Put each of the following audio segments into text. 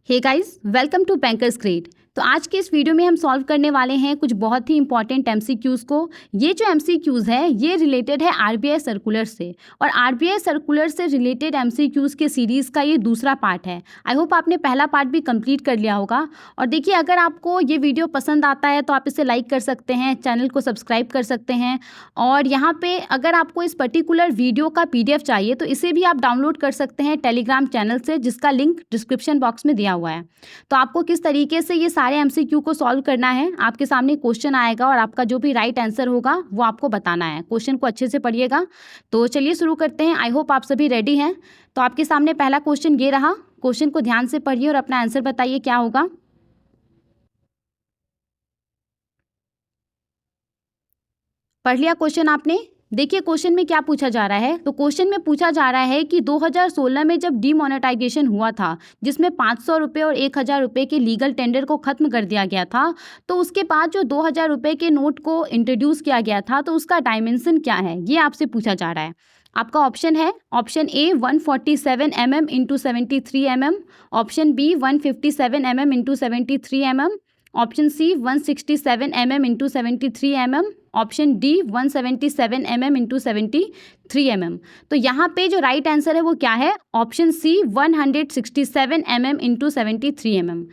Hey guys, welcome to bankers grade. तो आज के इस वीडियो में हम सॉल्व करने वाले हैं कुछ बहुत ही इंपॉर्टेंट एमसीक्यूज़ को। ये जो एमसीक्यूज़ है ये रिलेटेड है आरबीआई सर्कुलर से, और आरबीआई सर्कुलर से रिलेटेड एमसीक्यूज़ के सीरीज़ का ये दूसरा पार्ट है। आई होप आपने पहला पार्ट भी कंप्लीट कर लिया होगा। और देखिए, अगर आपको ये वीडियो पसंद आता है तो आप इसे लाइक कर सकते हैं, चैनल को सब्सक्राइब कर सकते हैं। और यहाँ पे अगर आपको इस पर्टिकुलर वीडियो का PDF चाहिए तो इसे भी आप डाउनलोड कर सकते हैं टेलीग्राम चैनल से, जिसका लिंक डिस्क्रिप्शन बॉक्स में दिया हुआ है। तो आपको किस तरीके से ये सारे एमसीक्यू को सॉल्व करना है, आपके सामने क्वेश्चन आएगा और आपका जो भी राइट आंसर होगा वो आपको बताना है। क्वेश्चन को अच्छे से पढ़िएगा। तो चलिए शुरू करते हैं। आई होप आप सभी रेडी हैं। तो आपके सामने पहला क्वेश्चन ये रहा। क्वेश्चन को ध्यान से पढ़िए और अपना आंसर बताइए क्या होगा। पढ़ लिया क्वेश्चन आपने? देखिए क्वेश्चन में क्या पूछा जा रहा है। तो क्वेश्चन में पूछा जा रहा है कि 2016 में जब डीमोनेटाइजेशन हुआ था, जिसमें 500 रुपये और 1000 रुपये के लीगल टेंडर को खत्म कर दिया गया था, तो उसके बाद जो 2000 रुपये के नोट को इंट्रोड्यूस किया गया था, तो उसका डायमेंशन क्या है, ये आपसे पूछा जा रहा है। आपका ऑप्शन है option A 147 mm into 73 mm, option B 157 mm into 73 mm, option C 167 mm into 73 mm, option D 177 mm into 73 mm। तो यहाँ पे जो राइट आंसर है वो क्या है? Option C 167 mm into 73 mm।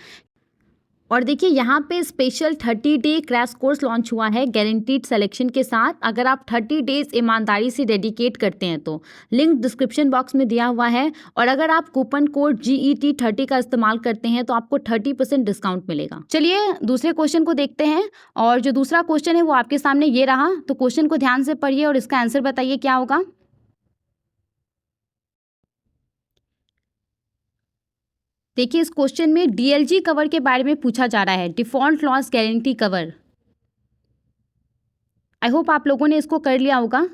और देखिए यहाँ पे special 30 day crash course launch हुआ है गारंटीड सिलेक्शन के साथ। अगर आप 30 डेज ईमानदारी से डेडिकेट करते हैं तो लिंक डिस्क्रिप्शन बॉक्स में दिया हुआ है। और अगर आप कूपन कोड GET30 का इस्तेमाल करते हैं तो आपको 30% डिस्काउंट मिलेगा। चलिए दूसरे क्वेश्चन को देखते हैं। और जो दूसरा क्वेश्चन है वो आपके सामने ये रहा। तो क्वेश्चन को ध्यान से पढ़िए और इसका आंसर बताइए क्या होगा। देखिए इस क्वेश्चन में DLG कवर के बारे में पूछा जा रहा है, डिफॉल्ट लॉस गारंटी कवर। आई होप आप लोगों ने इसको कर लिया होगा।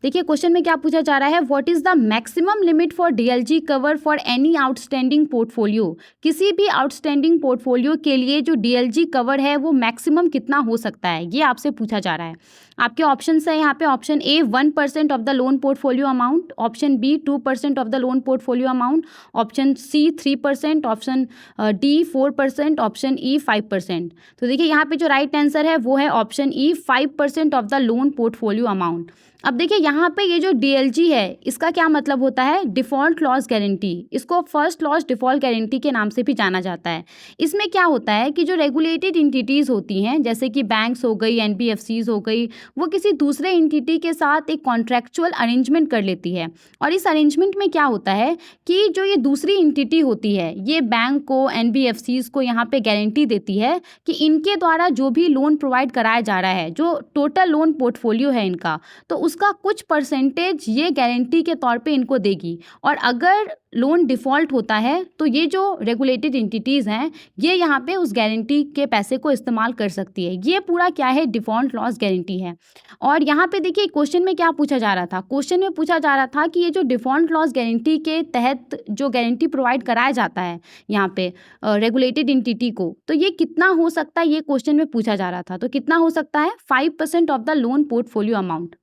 देखिए क्वेश्चन में क्या पूछा जा रहा है, what is the maximum limit for DLG cover for any outstanding portfolio. किसी भी आउटस्टैंडिंग पोर्टफोलियो के लिए जो DLG कवर है वो मैक्सिमम कितना हो सकता है, ये आपसे पूछा जा रहा है। आपके ऑप्शन है यहाँ पे option A 1% of the loan portfolio amount, option B 2% of the loan portfolio amount, option C 3%, option D 4%, option E 5%। तो देखिए यहाँ पे जो राइट आंसर है वो है option E 5% of the loan portfolio amount. अब देखिए यहाँ पे ये जो DLG है इसका क्या मतलब होता है, डिफ़ॉल्ट लॉस गारंटी। इसको फर्स्ट लॉस डिफ़ॉल्ट गारंटी के नाम से भी जाना जाता है। इसमें क्या होता है कि जो रेगुलेटेड इंटिटीज़ होती हैं, जैसे कि बैंक्स हो गई, NBFCs हो गई, वो किसी दूसरे इंटिटी के साथ एक कॉन्ट्रैक्चुअल अरेंजमेंट कर लेती है। और इस अरेंजमेंट में क्या होता है कि जो ये दूसरी इंटिटी होती है ये बैंक को, NBFCs को यहाँ पे गारंटी देती है कि इनके द्वारा जो भी लोन प्रोवाइड कराया जा रहा है, जो टोटल लोन पोर्टफोलियो है इनका, तो उसका कुछ परसेंटेज ये गारंटी के तौर पे इनको देगी। और अगर लोन डिफ़ॉल्ट होता है तो ये जो रेगुलेटेड एंटिटीज़ हैं ये यहाँ पे उस गारंटी के पैसे को इस्तेमाल कर सकती है। ये पूरा क्या है, डिफ़ॉल्ट लॉस गारंटी है। और यहाँ पे देखिए क्वेश्चन में क्या पूछा जा रहा था, क्वेश्चन में पूछा जा रहा था कि ये जो डिफ़ॉल्ट लॉस गारंटी के तहत जो गारंटी प्रोवाइड कराया जाता है यहाँ पे रेगुलेटेड एंटिटी को, तो ये कितना हो सकता है, ये क्वेश्चन में पूछा जा रहा था। तो कितना हो सकता है, 5% of the loan portfolio amount.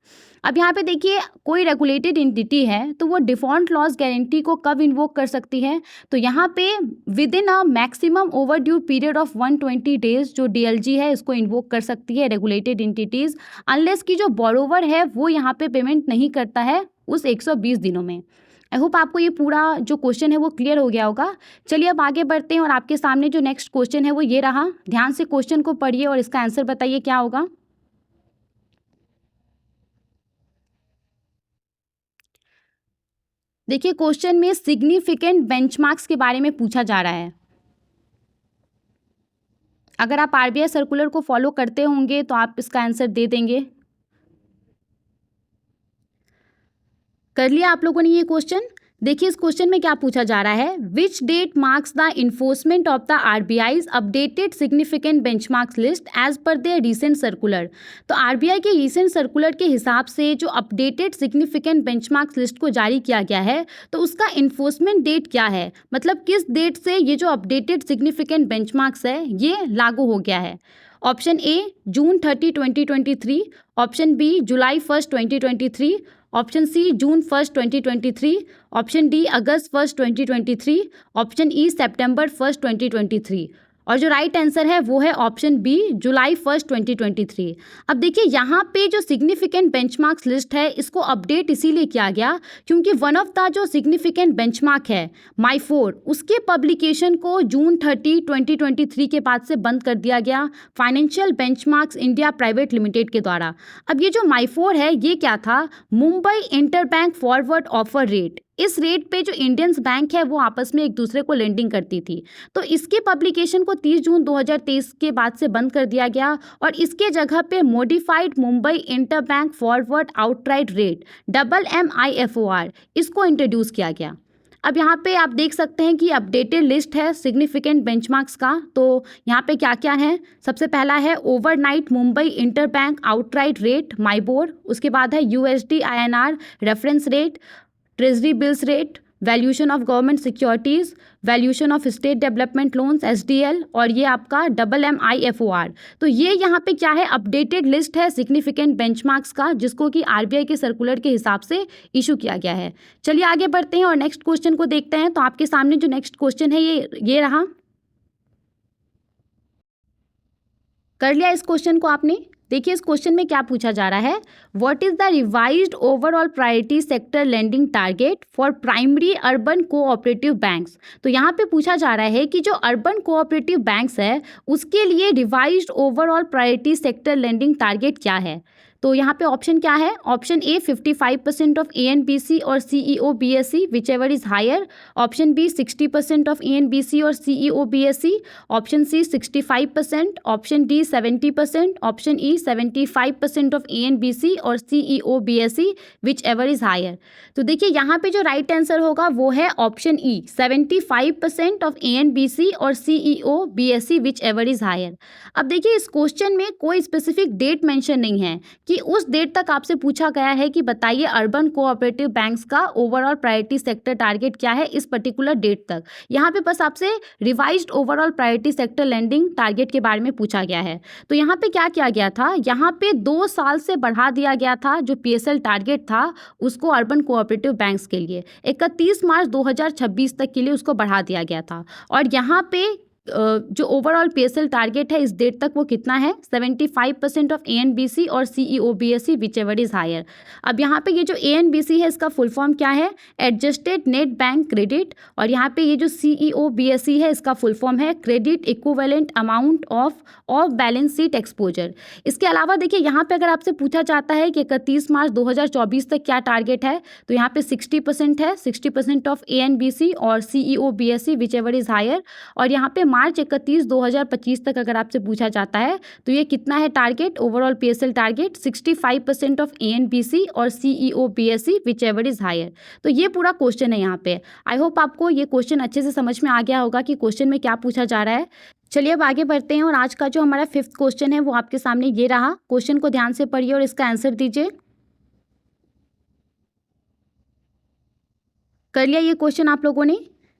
अब यहाँ पे देखिए कोई रेगुलेटेड एंटिटी है तो वो डिफ़ॉल्ट लॉस गारंटी को कब इन्वोक कर सकती है, तो यहाँ पे with in a maximum over due period of 120 days जो DLG है इसको इन्वोक कर सकती है रेगुलेटेड एंटिटीज़, अनलेस कि जो बोरोवर है वो यहाँ पे पेमेंट नहीं करता है उस 120 दिनों में। आई होप आपको ये पूरा जो क्वेश्चन है वो क्लियर हो गया होगा। चलिए अब आगे बढ़ते हैं और आपके सामने जो नेक्स्ट क्वेश्चन है वो ये रहा। ध्यान से क्वेश्चन को पढ़िए और इसका आंसर बताइए क्या होगा। देखिए क्वेश्चन में सिग्निफिकेंट बेंचमार्क्स के बारे में पूछा जा रहा है। अगर आप RBI सर्कुलर को फॉलो करते होंगे तो आप इसका आंसर दे देंगे। कर लिया आप लोगों ने ये क्वेश्चन। देखिए इस क्वेश्चन में क्या पूछा जा रहा है, which date marks the enforcement of the RBI's updated significant benchmarks list as per their recent circular. तो RBI के रीसेंट सर्कुलर के हिसाब से जो अपडेटेड सिग्निफिकेंट बेंचमार्क्स लिस्ट को जारी किया गया है तो उसका इन्फोर्समेंट डेट क्या है, मतलब किस डेट से ये जो अपडेटेड सिग्निफिकेंट बेंचमार्क्स है ये लागू हो गया है। ऑप्शन ए जून 30, 2023, ऑप्शन बी जुलाई 1, 2023, ऑप्शन सी जून 1 2023, ऑप्शन डी अगस्त 1 2023, ऑप्शन ई सितंबर 1 2023 और जो राइट आंसर है वो है ऑप्शन बी जुलाई 1 2023। अब देखिए यहाँ पे जो सिग्निफिकेंट बेंचमार्क्स लिस्ट है इसको अपडेट इसीलिए किया गया क्योंकि वन ऑफ द जो सिग्निफिकेंट बेंचमार्क है माई4 उसके पब्लिकेशन को जून 30 2023 के बाद से बंद कर दिया गया financial benchmarks India private limited के द्वारा। अब ये जो माई4 है ये क्या था, Mumbai interbank forward offer rate. इस रेट पे जो इंडियंस बैंक है वो आपस में एक दूसरे को लेंडिंग करती थी, तो इसके पब्लिकेशन को 30 जून 2023 के बाद से बंद कर दिया गया और इसके जगह पे modified Mumbai interbank forward outright rate MMIFOR इसको इंट्रोड्यूस किया गया। अब यहाँ पे आप देख सकते हैं कि अपडेटेड लिस्ट है सिग्निफिकेंट बेंचमार्क्स का। तो यहाँ पे क्या क्या है, सबसे पहला है overnight Mumbai interbank outright rate MIBOR, उसके बाद है USD INR reference rate, treasury bills rate, valuation of government securities, valuation of state development loans SDL और ये आपका MMIFOR। तो ये यहाँ पे क्या है, अपडेटेड लिस्ट है सिग्निफिकेंट बेंचमार्क्स का जिसको कि RBI के सर्कुलर के हिसाब से इशू किया गया है। चलिए आगे बढ़ते हैं और नेक्स्ट क्वेश्चन को देखते हैं। तो आपके सामने जो नेक्स्ट क्वेश्चन है ये रहा, कर लिया इस क्वेश्चन को आपने। देखिए इस क्वेश्चन में क्या पूछा जा रहा है, what is the revised overall priority sector lending target for primary urban cooperative banks. तो यहाँ पे पूछा जा रहा है कि जो अर्बन कोऑपरेटिव बैंक्स है उसके लिए revised overall priority sector lending target क्या है। तो यहाँ पे ऑप्शन क्या है, ऑप्शन ए 55% ऑफ ANBC और CEO BSE whichever is higher, option B 60% of ANBC और CEO BSE, option C 65%, option D 70%, option E 75% of ANBC और CEO BSE whichever is higher. तो देखिए यहाँ पे जो राइट आंसर होगा वो है ऑप्शन ई 75% ऑफ ANBC और CEO BSE whichever is higher. अब देखिए इस क्वेश्चन में कोई स्पेसिफिक डेट मेंशन नहीं है कि उस डेट तक आपसे पूछा गया है कि बताइए अर्बन कोऑपरेटिव बैंक्स का ओवरऑल प्रायोरिटी सेक्टर टारगेट क्या है इस पर्टिकुलर डेट तक। यहाँ पे बस आपसे revised overall priority sector lending target के बारे में पूछा गया है। तो यहाँ पे क्या किया गया था, यहाँ पे 2 साल से बढ़ा दिया गया था जो PSL टारगेट था उसको अर्बन कोऑपरेटिव बैंक्स के लिए 31 मार्च 2026 तक के लिए उसको बढ़ा दिया गया था। और यहाँ पे जो ओवरऑल PSL टारगेट है इस डेट तक वो कितना है, 75% ऑफ ANBC और CEO BSE whichever is higher. अब यहाँ पे ये जो ANBC है इसका फुल फॉर्म क्या है, एडजस्टेड नेट बैंक क्रेडिट, और यहाँ पे ये जो CEO BSE है इसका फुल फॉर्म है credit equivalent amount of balance sheet exposure. इसके अलावा देखिए यहाँ पे अगर आपसे पूछा जाता है कि 31 मार्च 2024 तक क्या टारगेट है, तो यहाँ पे 60% है, 60% ऑफ ANBC और CEO BSE whichever is higher. और यहाँ पे मार्च 31 2025 तक अगर आपसे पूछा जाता है तो ये कितना है target, overall PSL target 65% of ANBC और CEO BSE whichever is higher. तो ये पूरा क्वेश्चन है यहाँ पे। आई होप आपको ये क्वेश्चन अच्छे से समझ में आ गया होगा कि क्वेश्चन में क्या पूछा जा रहा है। चलिए अब आगे बढ़ते हैं और आज का जो हमारा 5th क्वेश्चन है वो आपके सामने ये रहा। क्वेश्चन को ध्यान से पढ़िए और इसका आंसर दीजिए। कर लिया ये क्वेश्चन आप लोगों ने।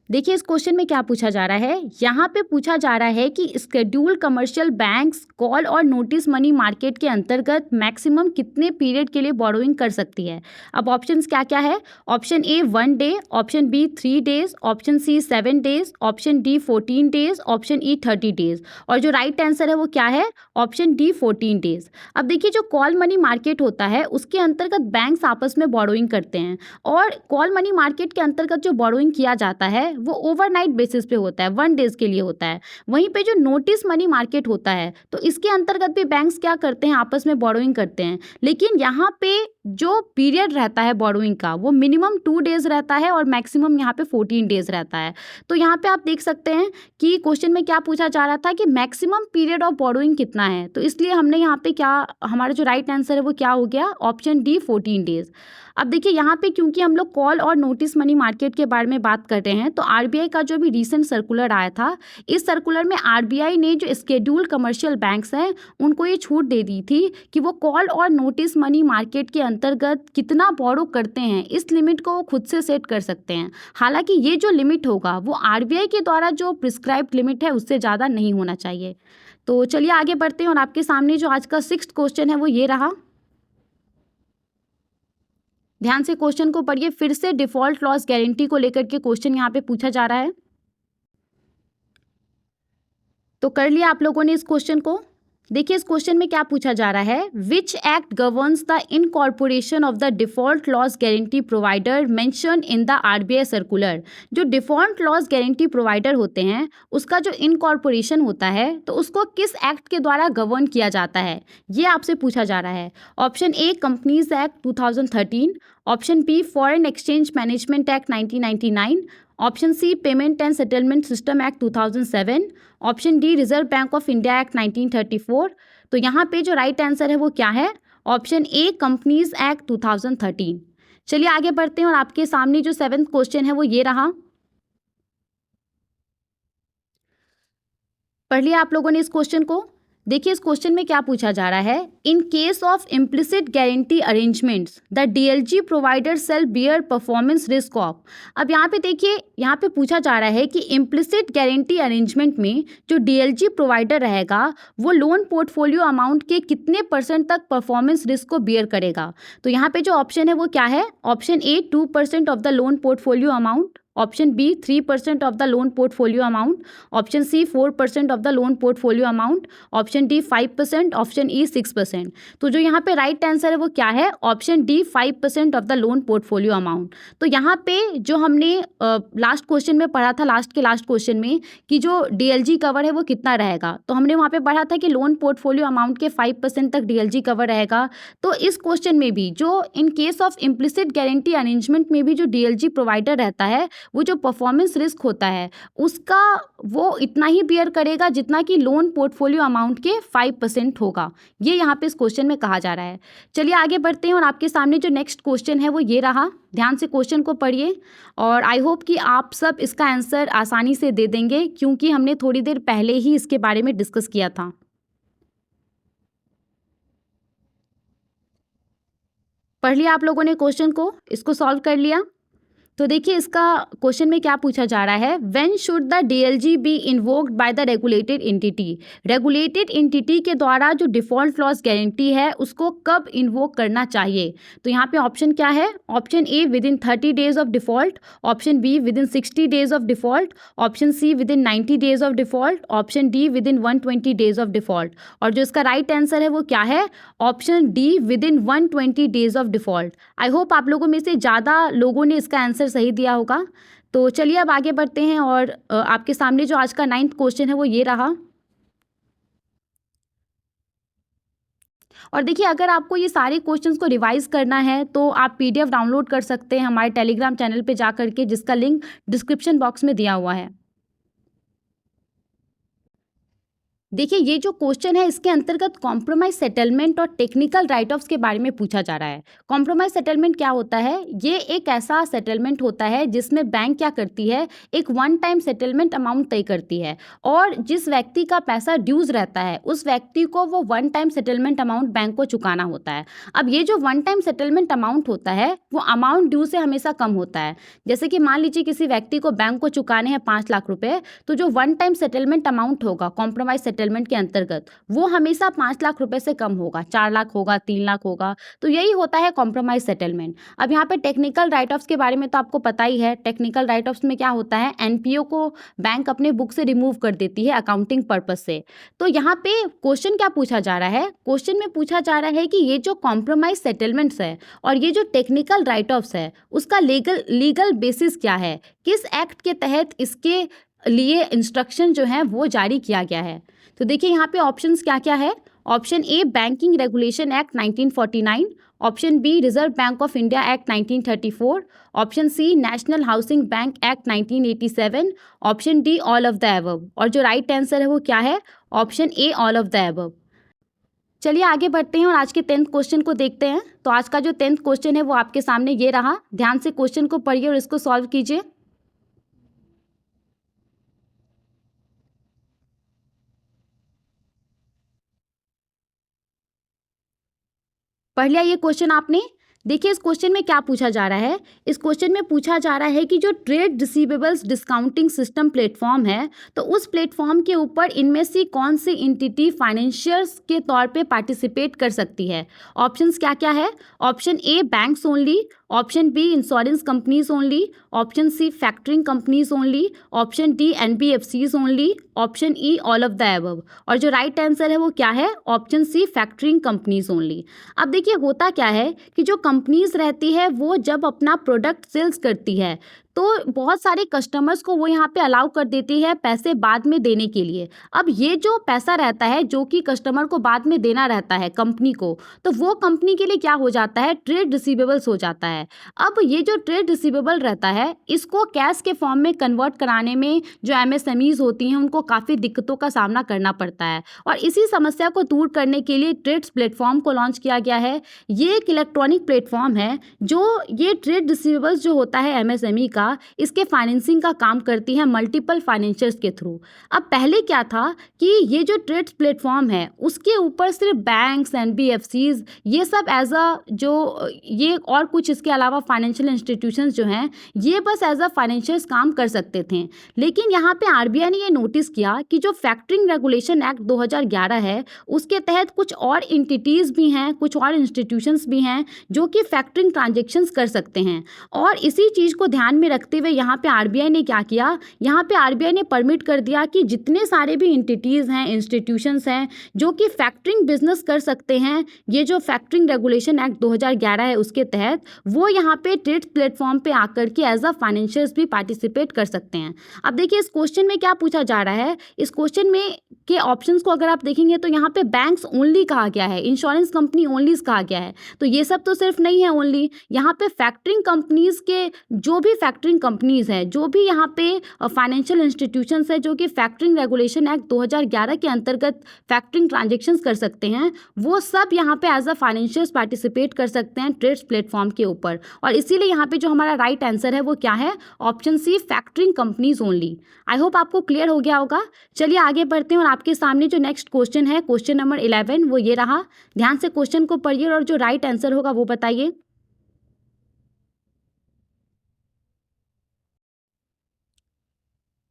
देखिए इस क्वेश्चन में क्या पूछा जा रहा है, यहाँ पे पूछा जा रहा है कि शेड्यूल कमर्शियल बैंक्स कॉल और नोटिस मनी मार्केट के अंतर्गत मैक्सिमम कितने पीरियड के लिए बोरोइंग कर सकती है। अब ऑप्शंस क्या क्या है, option A 1 day, option B 3 days, option C 7 days, option D 14 days, option E 30 days और जो राइट आंसर है वो क्या है, ऑप्शन डी 14 डेज। अब देखिए जो कॉल मनी मार्केट होता है उसके अंतर्गत बैंक्स आपस में बोरोइंग करते हैं और कॉल मनी मार्केट के अंतर्गत जो बोरोइंग किया जाता है वो ओवरनाइट बेसिस पे होता है, 1 डेज के लिए होता है। वहीं पे जो नोटिस मनी मार्केट होता है तो इसके अंतर्गत भी बैंक्स क्या करते हैं, आपस में बोरोइंग करते हैं, लेकिन यहाँ पे जो पीरियड रहता है बोरोइंग का वो मिनिमम 2 डेज रहता है और मैक्सिमम यहाँ पे 14 डेज रहता है। तो यहाँ पे आप देख सकते हैं कि क्वेश्चन में क्या पूछा जा रहा था कि मैक्सिमम पीरियड ऑफ बोरोइंग कितना है, तो इसलिए हमने यहाँ पे क्या, हमारा जो राइट आंसर है वो क्या हो गया, ऑप्शन डी 14 डेज। अब देखिए यहाँ पे क्योंकि हम लोग कॉल और नोटिस मनी मार्केट के बारे में बात कर रहे हैं तो RBI का जो भी रिसेंट सर्कुलर आया था, इस सर्कुलर में RBI ने जो स्केड्यूल कमर्शियल बैंक्स हैं उनको ये छूट दे दी थी कि वो कॉल और नोटिस मनी मार्केट के अंतर्गत कितना बोरो करते हैं इस लिमिट को वो खुद से सेट कर सकते हैं। हालांकि ये जो लिमिट होगा वो RBI के द्वारा जो प्रिस्क्राइब्ड लिमिट है उससे ज़्यादा नहीं होना चाहिए। तो चलिए आगे बढ़ते हैं और आपके सामने जो आज का 6th क्वेश्चन है वो ये रहा। ध्यान से क्वेश्चन को पढ़िए, फिर से डिफॉल्ट लॉस गारंटी को लेकर के क्वेश्चन यहाँ पे पूछा जा रहा है। तो कर लिया आप लोगों ने इस क्वेश्चन को। देखिए इस क्वेश्चन में क्या पूछा जा रहा है, which act governs the incorporation of the default loss guarantee provider mention in the RBI circular. जो डिफॉल्ट लॉस गारंटी प्रोवाइडर होते हैं उसका जो इनकॉर्पोरेशन होता है तो उसको किस एक्ट के द्वारा गवर्न किया जाता है, ये आपसे पूछा जा रहा है। Option A companies act 2013, option B foreign exchange management act 1999, option C payment and settlement system act 2007, option D reserve bank of India act 1934। तो यहाँ पे जो राइट आंसर है वो क्या है, ऑप्शन ए कंपनीज एक्ट 2013। चलिए आगे बढ़ते हैं और आपके सामने जो 7th क्वेश्चन है वो ये रहा। पढ़ लिया आप लोगों ने इस क्वेश्चन को। देखिए इस क्वेश्चन में क्या पूछा जा रहा है, in case of implicit guarantee arrangements the DLG provider shall bear performance risk of. अब यहाँ पे देखिए, यहाँ पे पूछा जा रहा है कि इम्प्लिसिट गारंटी अरेंजमेंट में जो डीएलजी प्रोवाइडर रहेगा वो लोन पोर्टफोलियो अमाउंट के कितने % तक परफॉर्मेंस रिस्क को बियर करेगा। तो यहाँ पे जो ऑप्शन है वो क्या है, option A 2% of the loan portfolio amount, option B 3% of the loan portfolio amount, option C 4% of the loan portfolio amount, option D 5%, option E 6%। तो जो यहाँ पे राइट आंसर है वो क्या है, option D 5% of the loan portfolio amount. तो यहाँ पे जो हमने लास्ट क्वेश्चन में पढ़ा था, लास्ट के लास्ट क्वेश्चन में, कि जो डीएलजी कवर है वो कितना रहेगा, तो हमने वहाँ पे पढ़ा था कि लोन पोर्टफोलियो अमाउंट के 5% तक डीएलजी कवर रहेगा। तो इस क्वेश्चन में भी जो इन case of implicit guarantee arrangement में भी जो डीएलजी प्रोवाइडर रहता है वो जो परफॉर्मेंस रिस्क होता है उसका वो इतना ही बियर करेगा जितना कि लोन पोर्टफोलियो अमाउंट के 5% होगा। ये यहाँ पे इस क्वेश्चन में कहा जा रहा है। चलिए आगे बढ़ते हैं और आपके सामने जो नेक्स्ट क्वेश्चन है वो ये रहा। ध्यान से क्वेश्चन को पढ़िए और आई होप कि आप सब इसका आंसर आसानी से दे देंगे, क्योंकि हमने थोड़ी देर पहले ही इसके बारे में डिस्कस किया था। पढ़ लिया आप लोगों ने क्वेश्चन को, इसको सॉल्व कर लिया। तो देखिए इसका क्वेश्चन में क्या पूछा जा रहा है, when should the DLG be invoked by the regulated entity. Regulated entity के द्वारा जो डिफॉल्ट लॉस गारंटी है उसको कब इन्वोक करना चाहिए। तो यहाँ पे ऑप्शन क्या है, option A within 30 days of default, option B within 60 days of default, option C within 90 days of default, option D within 120 days of default. और जो इसका राइट आंसर है वो क्या है, option D within 120 days of default. I hope आप लोगों में से ज़्यादा लोगों ने इसका आंसर सही दिया होगा। तो चलिए अब आगे बढ़ते हैं और आपके सामने जो आज का 9th क्वेश्चन है वो ये रहा। और देखिए अगर आपको ये सारे क्वेश्चंस को रिवाइज करना है तो आप पीडीएफ डाउनलोड कर सकते हैं हमारे टेलीग्राम चैनल पे जा करके, जिसका लिंक डिस्क्रिप्शन बॉक्स में दिया हुआ है। देखिए ये जो क्वेश्चन है इसके अंतर्गत कॉम्प्रोमाइज सेटलमेंट और टेक्निकल राइट ऑफ्स के बारे में पूछा जा रहा है। कॉम्प्रोमाइज सेटलमेंट क्या होता है, ये एक ऐसा सेटलमेंट होता है जिसमें बैंक क्या करती है, एक वन टाइम सेटलमेंट अमाउंट तय करती है और जिस व्यक्ति का पैसा ड्यूज रहता है उस व्यक्ति को वो one time settlement amount bank को चुकाना होता है। अब ये जो वन टाइम सेटलमेंट अमाउंट होता है वो अमाउंट ड्यू से हमेशा कम होता है। जैसे कि मान लीजिए किसी व्यक्ति को बैंक को चुकाने हैं 5 लाख रुपए, तो जो वन टाइम सेटलमेंट अमाउंट होगा कॉम्प्रोमाइज सेटलमेंट के अंतर्गत वो हमेशा 5 लाख रुपए से कम होगा, 4 लाख होगा, 3 लाख होगा। तो यही होता है कॉम्प्रोमाइज सेटलमेंट। अब यहाँ पे टेक्निकल राइट ऑफ्स के बारे में तो आपको पता ही है। टेक्निकल राइट ऑफ्स में क्या होता है, एनपीओ को बैंक अपने बुक से रिमूव कर देती है अकाउंटिंग पर्पज से। तो यहाँ पे क्वेश्चन क्या पूछा जा रहा है, क्वेश्चन में पूछा जा रहा है कि ये जो कॉम्प्रोमाइज सेटलमेंट्स है और ये जो टेक्निकल राइट ऑफ्स है उसका लीगल बेसिस क्या है, किस एक्ट के तहत इसके लिए इंस्ट्रक्शन जो है वो जारी किया गया है। तो देखिए यहाँ पे ऑप्शंस क्या क्या है, option A banking regulation act 1949, option B reserve bank of India act 1934, option C national housing bank act 1987, option D all of the above. और जो राइट आंसर है वो क्या है, option A all of the above. चलिए आगे बढ़ते हैं और आज के 10th क्वेश्चन को देखते हैं। तो आज का जो 10th क्वेश्चन है वो आपके सामने ये रहा। ध्यान से क्वेश्चन को पढ़िए और इसको सॉल्व कीजिए। पढ़ लिया ये क्वेश्चन आपने। देखिए इस क्वेश्चन में क्या पूछा जा रहा है, इस क्वेश्चन में पूछा जा रहा है कि जो trade receivables discounting system platform है तो उस प्लेटफॉर्म के ऊपर इनमें से कौन सी एंटिटी फाइनेंशियर्स के तौर पे पार्टिसिपेट कर सकती है। ऑप्शंस क्या क्या है, option A banks only, option B insurance companies only, option C factoring companies only, option D NBFCs only, option E all of the above. और जो राइट आंसर है वो क्या है? Option C factoring companies only. अब देखिए होता क्या है कि जो कंपनीज रहती है वो जब अपना प्रोडक्ट सेल्स करती है तो बहुत सारे कस्टमर्स को वो यहाँ पे अलाउ कर देती है पैसे बाद में देने के लिए। अब ये जो पैसा रहता है जो कि कस्टमर को बाद में देना रहता है कंपनी को, तो वो कंपनी के लिए क्या हो जाता है? ट्रेड रिसीवेबल्स हो जाता है। अब ये जो ट्रेड रिसीवेबल रहता है इसको कैश के फॉर्म में कन्वर्ट कराने में जो एमएसएमईज होती हैं उनको काफ़ी दिक्कतों का सामना करना पड़ता है, और इसी समस्या को दूर करने के लिए ट्रेड्स प्लेटफॉर्म को लॉन्च किया गया है। ये एक इलेक्ट्रॉनिक प्लेटफॉर्म है जो ये ट्रेड रिसीवेबल्स जो होता है एमएसएमई का, इसके फाइनेंसिंग का काम करती है मल्टीपल फाइनेंसर्स के थ्रू। अब पहले क्या था कि ये जो ट्रेड्स प्लेटफॉर्म है उसके ऊपर सिर्फ बैंक्स, एनबीएफसीज, ये सब एज अ जो ये और कुछ इसके अलावा फाइनेंशियल इंस्टीट्यूशंस जो हैं ये बस एज अ फाइनेंशियर्स काम कर सकते थे। लेकिन यहाँ पे आरबीआई ने ये नोटिस किया कि जो फैक्टरिंग रेगुलेशन एक्ट 2011 है उसके तहत कुछ और इंटिटीज़ भी हैं, कुछ और इंस्टीट्यूशंस भी हैं जो कि फैक्टरिंग ट्रांजेक्शन्स कर सकते हैं। और इसी चीज़ को ध्यान में रखते हुए यहाँ पे आरबीआई ने क्या किया? यहाँ पे आरबीआई ने परमिट कर दिया कि जितने सारे भी इंटिटीज़ हैं, इंस्टीट्यूशंस हैं जो कि फैक्टरिंग बिजनेस कर सकते हैं, ये जो फैक्टरिंग रेगुलेशन एक्ट 2011 है उसके तहत, वो यहाँ पे ट्रेड प्लेटफॉर्म पे आकर के एज अ फाइनेंशियर्स भी पार्टिसिपेट कर सकते हैं। अब देखिए इस क्वेश्चन में क्या पूछा जा रहा है, इस क्वेश्चन में के ऑप्शंस को अगर आप देखेंगे तो यहाँ पे बैंक्स ओनली कहा गया है, इंश्योरेंस कंपनी ओनली कहा गया है, तो ये सब तो सिर्फ नहीं है ओनली। यहाँ पे फैक्टरिंग कंपनीज के जो भी फैक्टरिंग कंपनीज है, जो भी यहाँ पे फाइनेंशियल इंस्टीट्यूशंस है जो कि फैक्टरिंग रेगुलेशन एक्ट 2011 के अंतर्गत फैक्टरिंग ट्रांजेक्शन्स कर सकते हैं, वो सब यहाँ पे एज अ फाइनेंशियर्स पार्टिसिपेट कर सकते हैं ट्रेड्स प्लेटफॉर्म के ऊपर। और इसीलिए यहाँ पे जो हमारा राइट आंसर है वो क्या है? Option C factoring companies only. I hope आपको क्लियर हो गया होगा। चलिए आगे बढ़ते हैं और आपके सामने जो नेक्स्ट क्वेश्चन है, क्वेश्चन नंबर 11, वो ये रहा। ध्यान से क्वेश्चन को पढ़िए और जो राइट आंसर होगा वो बताइए।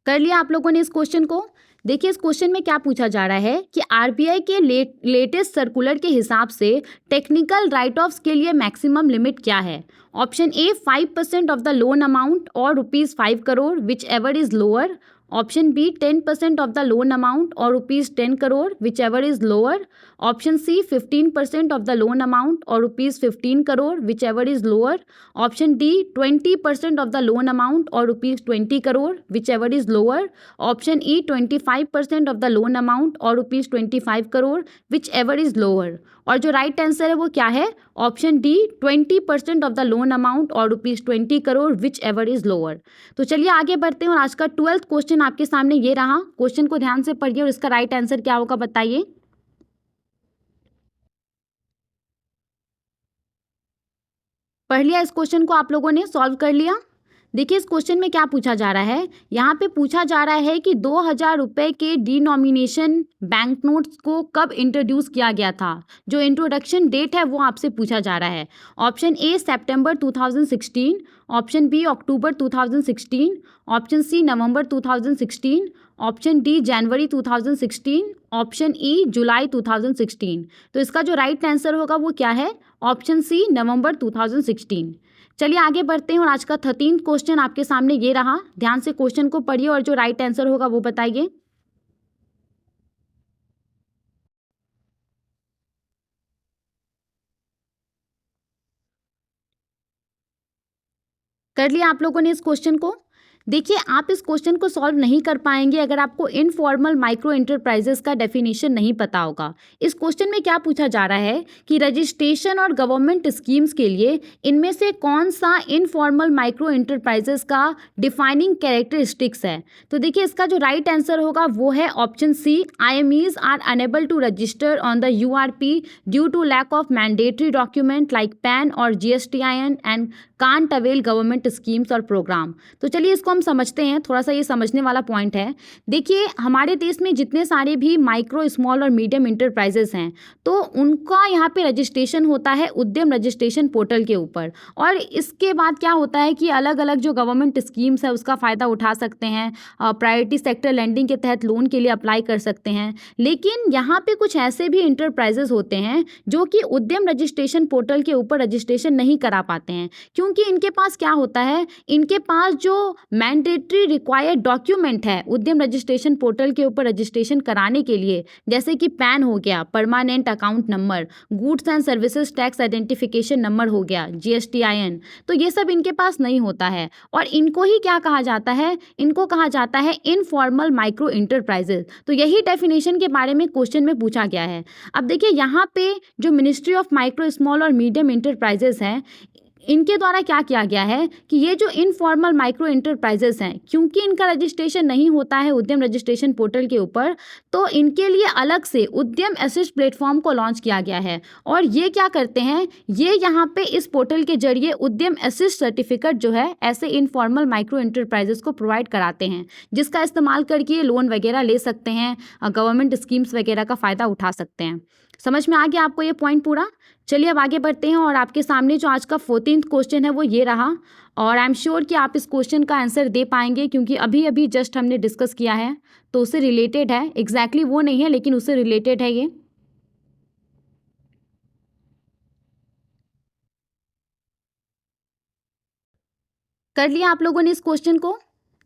कर लिया आप लोगों ने इस क्वेश्चन को? देखिए इस क्वेश्चन में क्या पूछा जा रहा है कि आरबीआई के लेटेस्ट सर्कुलर के हिसाब से टेक्निकल राइट ऑफ्स के लिए मैक्सिमम लिमिट क्या है? Option A 5% of the loan amount और ₹5 crore whichever is lower, option B 10% of the loan amount और ₹10 crore whichever is lower, option C 15% of the loan amount और ₹15 crore whichever is lower, option D 20% of the loan amount और ₹20 crore whichever is lower, option E 25% of the loan amount और ₹25 crore whichever is lower. और जो right answer है वो क्या है? Option D 20% of the loan amount और ₹20 crore whichever is lower. तो चलिए आगे बढ़ते हैं और आज का 12th क्वेश्चन आपके सामने ये रहा। क्वेश्चन को ध्यान से पढ़िए और इसका राइट आंसर क्या होगा बताइए। पढ़ लिया इस क्वेश्चन को आप लोगों ने? सॉल्व कर लिया? देखिए इस क्वेश्चन में क्या पूछा जा रहा है, यहाँ पे पूछा जा रहा है कि 2000 रुपये के डिनोमिनेशन बैंक नोट्स को कब इंट्रोड्यूस किया गया था। जो इंट्रोडक्शन डेट है वो आपसे पूछा जा रहा है। ऑप्शन ए सितंबर 2016, ऑप्शन बी अक्टूबर 2016, ऑप्शन सी नवंबर 2016, ऑप्शन डी जनवरी 2016, ऑप्शन ई जुलाई 2016। तो इसका जो राइट आंसर होगा वो क्या है? ऑप्शन सी नवंबर 2016। चलिए आगे बढ़ते हैं और आज का 13th क्वेश्चन आपके सामने ये रहा। ध्यान से क्वेश्चन को पढ़िए और जो राइट आंसर होगा वो बताइए। कर लिया आप लोगों ने इस क्वेश्चन को? देखिए आप इस क्वेश्चन को सॉल्व नहीं कर पाएंगे अगर आपको इनफॉर्मल माइक्रो एंटरप्राइजेस का डेफिनेशन नहीं पता होगा। इस क्वेश्चन में क्या पूछा जा रहा है कि रजिस्ट्रेशन और गवर्नमेंट स्कीम्स के लिए इनमें से कौन सा इनफॉर्मल माइक्रो एंटरप्राइजेस का डिफाइनिंग कैरेक्टरिस्टिक्स है। तो देखिए इसका जो राइट आंसर होगा वो है option C, IMEs are unable to register on the URP due to lack of mandatory document like PAN और GSTIN and can't avail government schemes और प्रोग्राम। तो चलिए इसको हम हम समझते हैं, थोड़ा सा ये समझने वाला पॉइंट है। देखिए हमारे देश में जितने सारे भी माइक्रो, स्मॉल और मीडियम इंटरप्राइजेस हैं, तो उनका यहाँ पे रजिस्ट्रेशन होता है उद्यम रजिस्ट्रेशन पोर्टल के ऊपर। और इसके बाद क्या होता है कि अलग अलग जो गवर्नमेंट स्कीम्स है उसका फ़ायदा उठा सकते हैं, प्रायोरिटी सेक्टर लैंडिंग के तहत लोन के लिए अप्लाई कर सकते हैं। लेकिन यहाँ पे कुछ ऐसे भी इंटरप्राइजेस होते हैं जो कि उद्यम रजिस्ट्रेशन पोर्टल के ऊपर रजिस्ट्रेशन नहीं करा पाते हैं, क्योंकि इनके पास क्या होता है, इनके पास जो मैंडेटरी रिक्वायर्ड डॉक्यूमेंट है उद्यम रजिस्ट्रेशन पोर्टल के ऊपर रजिस्ट्रेशन कराने के लिए, जैसे कि पैन हो गया, permanent account number, goods and services tax identification number हो गया, GSTIN, तो ये सब इनके पास नहीं होता है। और इनको ही क्या कहा जाता है, इनको कहा जाता है इनफॉर्मल माइक्रो इंटरप्राइजेस। तो यही डेफिनेशन के बारे में क्वेश्चन में पूछा गया है। अब देखिए यहाँ पे जो मिनिस्ट्री ऑफ माइक्रो, स्मॉल और मीडियम इंटरप्राइजेस हैं, इनके द्वारा क्या किया गया है कि ये जो इनफॉर्मल माइक्रो इंटरप्राइजेस हैं, क्योंकि इनका रजिस्ट्रेशन नहीं होता है उद्यम रजिस्ट्रेशन पोर्टल के ऊपर, तो इनके लिए अलग से उद्यम असिस्ट प्लेटफॉर्म को लॉन्च किया गया है। और ये क्या करते हैं, ये यहाँ पे इस पोर्टल के जरिए उद्यम असिस्ट सर्टिफिकेट जो है ऐसे इनफॉर्मल माइक्रो इंटरप्राइजेस को प्रोवाइड कराते हैं, जिसका इस्तेमाल करके ये लोन वगैरह ले सकते हैं, गवर्नमेंट स्कीम्स वगैरह का फ़ायदा उठा सकते हैं। समझ में आ गया आपको ये पॉइंट पूरा? चलिए अब आगे बढ़ते हैं और आपके सामने जो आज का 14th क्वेश्चन है वो ये रहा। और आई एम श्योर कि आप इस क्वेश्चन का आंसर दे पाएंगे, क्योंकि अभी अभी जस्ट हमने डिस्कस किया है, तो उससे रिलेटेड है। एग्जैक्टली वो नहीं है लेकिन उससे रिलेटेड है ये। कर लिया आप लोगों ने इस क्वेश्चन को?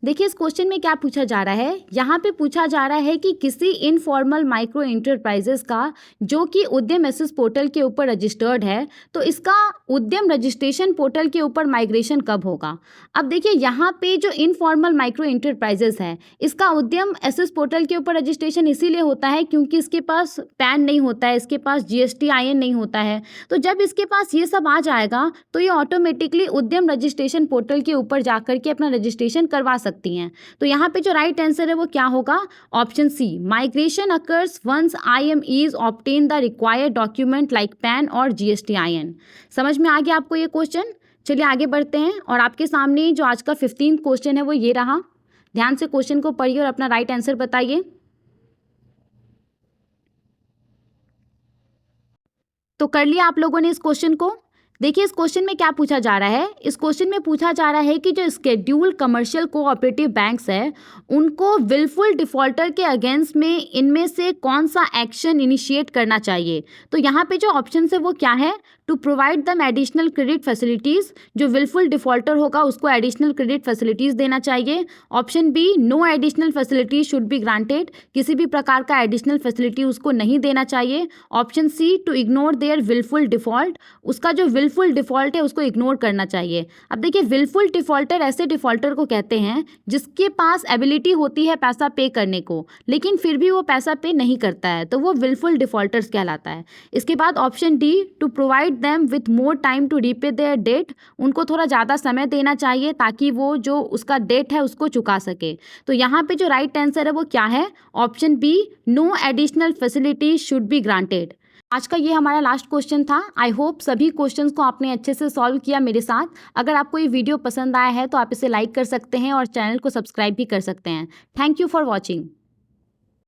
देखिए इस क्वेश्चन में क्या पूछा जा रहा है, यहाँ पे पूछा जा रहा है कि किसी इनफॉर्मल माइक्रो इंटरप्राइजेस का जो कि उद्यम असिस्ट पोर्टल के ऊपर रजिस्टर्ड है, तो इसका उद्यम रजिस्ट्रेशन पोर्टल के ऊपर माइग्रेशन कब होगा। अब देखिए यहाँ पे जो इनफॉर्मल माइक्रो इंटरप्राइजेस है, इसका उद्यम असिस्ट पोर्टल के ऊपर रजिस्ट्रेशन इसीलिए होता है क्योंकि इसके पास पैन नहीं होता है, इसके पास GSTIN नहीं होता है। तो जब इसके पास ये सब आ जाएगा तो ये ऑटोमेटिकली उद्यम रजिस्ट्रेशन पोर्टल के ऊपर जाकर के अपना रजिस्ट्रेशन करवा सकती हैं। तो यहाँ पे जो राइट आंसर है वो क्या होगा, option C, migration occurs once IMEs obtain the required document like PAN और GSTIN। समझ में आ गया आपको ये क्वेश्चन? चलिए आगे बढ़ते हैं और आपके सामने जो आज का 15th क्वेश्चन है वो ये रहा। ध्यान से क्वेश्चन को पढ़िए और अपना राइट आंसर बताइए। तो कर लिया आप लोगों ने इस क्वेश्चन को? देखिए इस क्वेश्चन में क्या पूछा जा रहा है, इस क्वेश्चन में पूछा जा रहा है कि जो स्केड्यूल कमर्शियल कोऑपरेटिव बैंक्स है उनको विलफुल डिफॉल्टर के अगेंस्ट में इनमें से कौन सा एक्शन इनिशिएट करना चाहिए। तो यहाँ पे जो ऑप्शन है वो क्या है, to provide them additional credit facilities, जो विलफुल डिफॉल्टर होगा उसको एडिशनल क्रेडिट फैसिलिटीज़ देना चाहिए। Option B, no additional facilities should be granted, किसी भी प्रकार का एडिशनल फैसिलिटी उसको नहीं देना चाहिए। Option C, to ignore their wilful default, उसका जो विलफुल डिफॉल्ट है उसको इग्नोर करना चाहिए। अब देखिए विलफुल डिफॉल्टर ऐसे डिफॉल्टर को कहते हैं जिसके पास एबिलिटी होती है पैसा पे करने को, लेकिन फिर भी वो पैसा पे नहीं करता है, तो वो विलफुल डिफॉल्टर्स कहलाता है। इसके बाद option D, to provide them with more time to repay their debt, उनको थोड़ा ज़्यादा समय देना चाहिए ताकि वो जो उसका डेट है उसको चुका सके। तो यहाँ पे जो राइट आंसर है वो क्या है, option B, no additional facility should be granted. आज का ये हमारा लास्ट क्वेश्चन था। आई होप सभी क्वेश्चंस को आपने अच्छे से सॉल्व किया मेरे साथ। अगर आपको ये वीडियो पसंद आया है तो आप इसे लाइक कर सकते हैं और चैनल को सब्सक्राइब भी कर सकते हैं। Thank you for watching.